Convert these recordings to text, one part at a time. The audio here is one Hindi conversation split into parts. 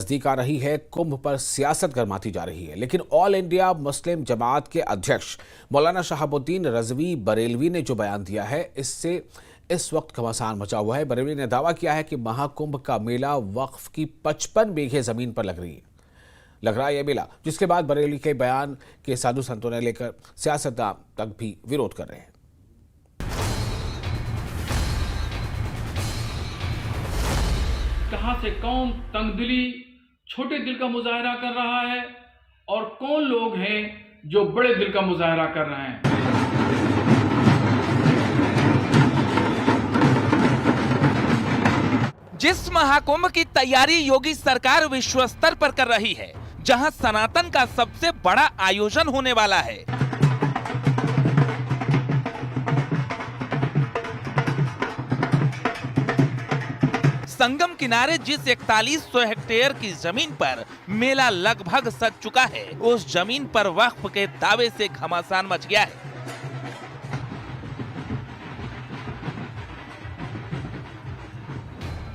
नजदीक आ रही है, कुंभ पर सियासत गरमाती जा रही है, लेकिन ऑल इंडिया मुस्लिम जमात के अध्यक्ष मौलाना शहाबुद्दीन रजवी बरेलवी ने जो बयान दिया है, इससे इस वक्त घमासान मचा हुआ है। बरेलवी ने दावा किया है कि महाकुंभ का मेला वक्फ की 55 बीघे जमीन पर लग रहा है यह मेला, जिसके बाद बरेलवी के बयान के साधु संतों ने लेकर सियासतदान तक भी विरोध कर रहे हैं। कहां से कौन तंगदिली छोटे दिल का मुजाहरा कर रहा है और कौन लोग हैं जो बड़े दिल का मुजाहरा कर रहे हैं। जिस महाकुंभ की तैयारी योगी सरकार विश्व स्तर पर कर रही है, जहां सनातन का सबसे बड़ा आयोजन होने वाला है, संगम किनारे जिस 4100 हेक्टेयर की जमीन पर मेला लगभग सज चुका है, उस जमीन पर वक्फ के दावे से घमासान मच गया है।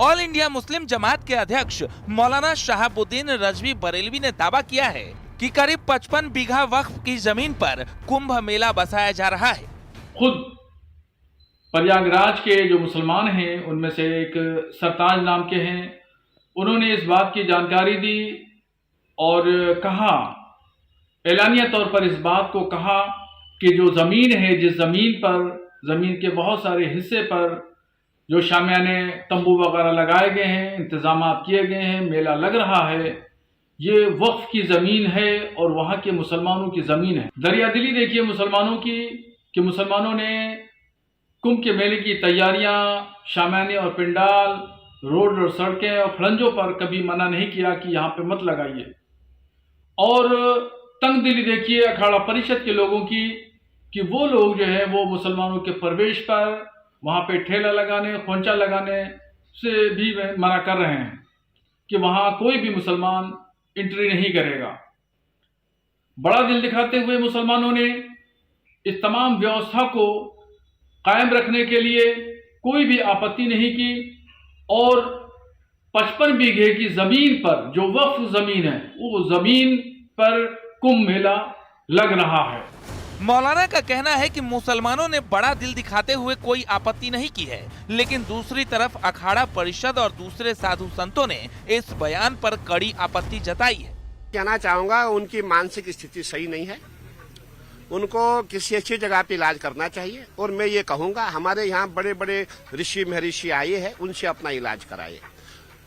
ऑल इंडिया मुस्लिम जमात के अध्यक्ष मौलाना शहाबुद्दीन रजवी बरेलवी ने दावा किया है कि करीब 55 बीघा वक्फ की जमीन पर कुंभ मेला बसाया जा रहा है। खुद प्रयागराज के जो मुसलमान हैं उनमें से एक सरताज नाम के हैं, उन्होंने इस बात की जानकारी दी और कहा, एलानिया तौर पर इस बात को कहा कि जो ज़मीन है, जिस ज़मीन पर, ज़मीन के बहुत सारे हिस्से पर जो शामियाने तंबू वगैरह लगाए गए हैं, इंतजाम किए गए हैं, मेला लग रहा है, ये वक्फ की ज़मीन है और वहाँ के मुसलमानों की ज़मीन है। दरियादिली देखिए मुसलमानों की कि मुसलमानों ने कुंभ के मेले की तैयारियां, शामियाने और पिंडाल, रोड और सड़कें और खड़ंजों पर कभी मना नहीं किया कि यहाँ पे मत लगाइए। और तंगदिली देखिए अखाड़ा परिषद के लोगों की कि वो लोग जो है वो मुसलमानों के प्रवेश पर वहाँ पे ठेला लगाने, खोंचा लगाने से भी मना कर रहे हैं कि वहाँ कोई भी मुसलमान एंट्री नहीं करेगा। बड़ा दिल दिखाते हुए मुसलमानों ने इस तमाम व्यवस्था को कायम रखने के लिए कोई भी आपत्ति नहीं की और 55 बीघे की जमीन पर जो वक्फ जमीन है, वो जमीन पर कुंभ मेला लग रहा है। मौलाना का कहना है कि मुसलमानों ने बड़ा दिल दिखाते हुए कोई आपत्ति नहीं की है, लेकिन दूसरी तरफ अखाड़ा परिषद और दूसरे साधु संतों ने इस बयान पर कड़ी आपत्ति जताई है। कहना चाहूंगा, उनकी मानसिक स्थिति सही नहीं है, उनको किसी अच्छी जगह पे इलाज करना चाहिए। और मैं ये कहूंगा, हमारे यहाँ बड़े बड़े ऋषि महर्षि आए हैं, उनसे अपना इलाज कराइए।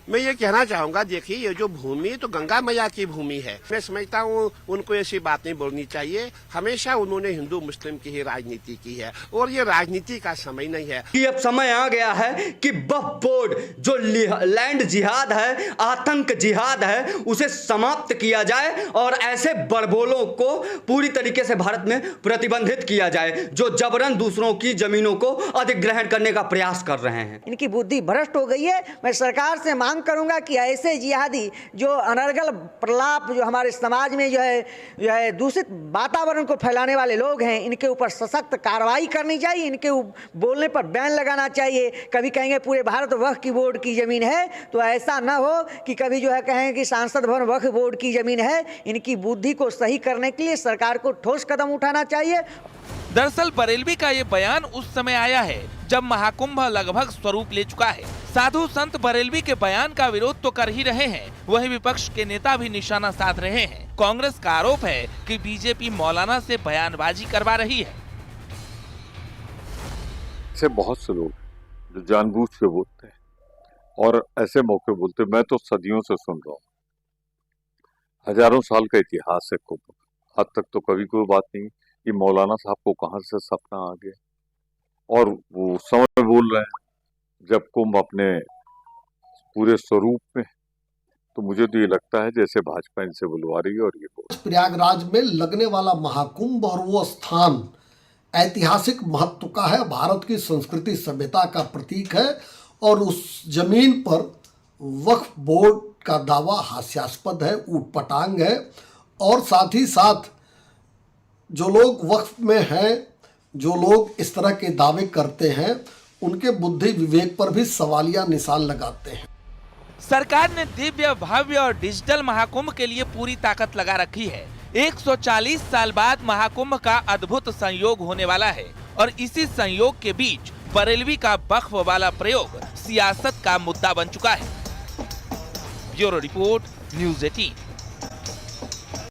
मैं ये कहना चाहूंगा, देखिए ये जो भूमि तो गंगा मैया की भूमि है, मैं समझता हूँ उनको ऐसी बात नहीं बोलनी चाहिए। हमेशा उन्होंने हिंदू मुस्लिम की ही राजनीति की है और ये राजनीति का समय नहीं है। कि अब समय आ गया है कि वक्फ बोर्ड जो लैंड जिहाद है, आतंक जिहाद है, उसे समाप्त किया जाए और ऐसे बड़बोलों को पूरी तरीके से भारत में प्रतिबंधित किया जाए जो जबरन दूसरों की जमीनों को अधिग्रहण करने का प्रयास कर रहे हैं। इनकी बुद्धि भ्रष्ट हो गई है। मैं सरकार से मांग करूंगा कि ऐसे जिहादी जो अनर्गल प्रलाप जो हमारे समाज में जो है दूषित वातावरण को फैलाने वाले लोग हैं, इनके ऊपर सशक्त कार्रवाई करनी चाहिए, इनके बोलने पर बैन लगाना चाहिए। कभी कहेंगे पूरे भारत वक्फ की बोर्ड की जमीन है, तो ऐसा न हो कि कभी जो है कहें कि सांसद भवन वक्फ बोर्ड की जमीन है। इनकी बुद्धि को सही करने के लिए सरकार को ठोस कदम उठाना चाहिए। दरअसल बरेलवी का ये बयान उस समय आया है जब महाकुंभ लगभग स्वरूप ले चुका है। साधु संत बरेलवी के बयान का विरोध तो कर ही रहे हैं, वहीं विपक्ष के नेता भी निशाना साध रहे हैं। कांग्रेस का आरोप है कि बीजेपी मौलाना से बयानबाजी करवा रही है। ऐसे बहुत से लोग जो जानबूझ के बोलते हैं और ऐसे मौके बोलते हैं, मैं तो सदियों से सुन रहा हूँ, हजारों साल का इतिहास है कुंभ। आज तक तो कभी कोई बात नहीं कि मौलाना साहब को कहां से सपना आ गया और वो समय बोल रहे हैं जब कुंभ अपने पूरे स्वरूप में। तो मुझे तो ये लगता है जैसे भाजपा इनसे बुलवा रही है और ये बोल। प्रयागराज में लगने वाला महाकुंभ और वो स्थान ऐतिहासिक महत्व का है, भारत की संस्कृति सभ्यता का प्रतीक है और उस जमीन पर वक्फ बोर्ड का दावा हास्यास्पद है, ऊटपटांग है। और साथ ही साथ जो लोग वक्फ में हैं, जो लोग इस तरह के दावे करते हैं, उनके बुद्धि विवेक पर भी सवालिया निशान लगाते हैं। सरकार ने दिव्य, भव्य और डिजिटल महाकुंभ के लिए पूरी ताकत लगा रखी है। 140 साल बाद महाकुंभ का अद्भुत संयोग होने वाला है और इसी संयोग के बीच बरेलवी का वक्फ वाला प्रयोग सियासत का मुद्दा बन चुका है। Bureau report, news 18।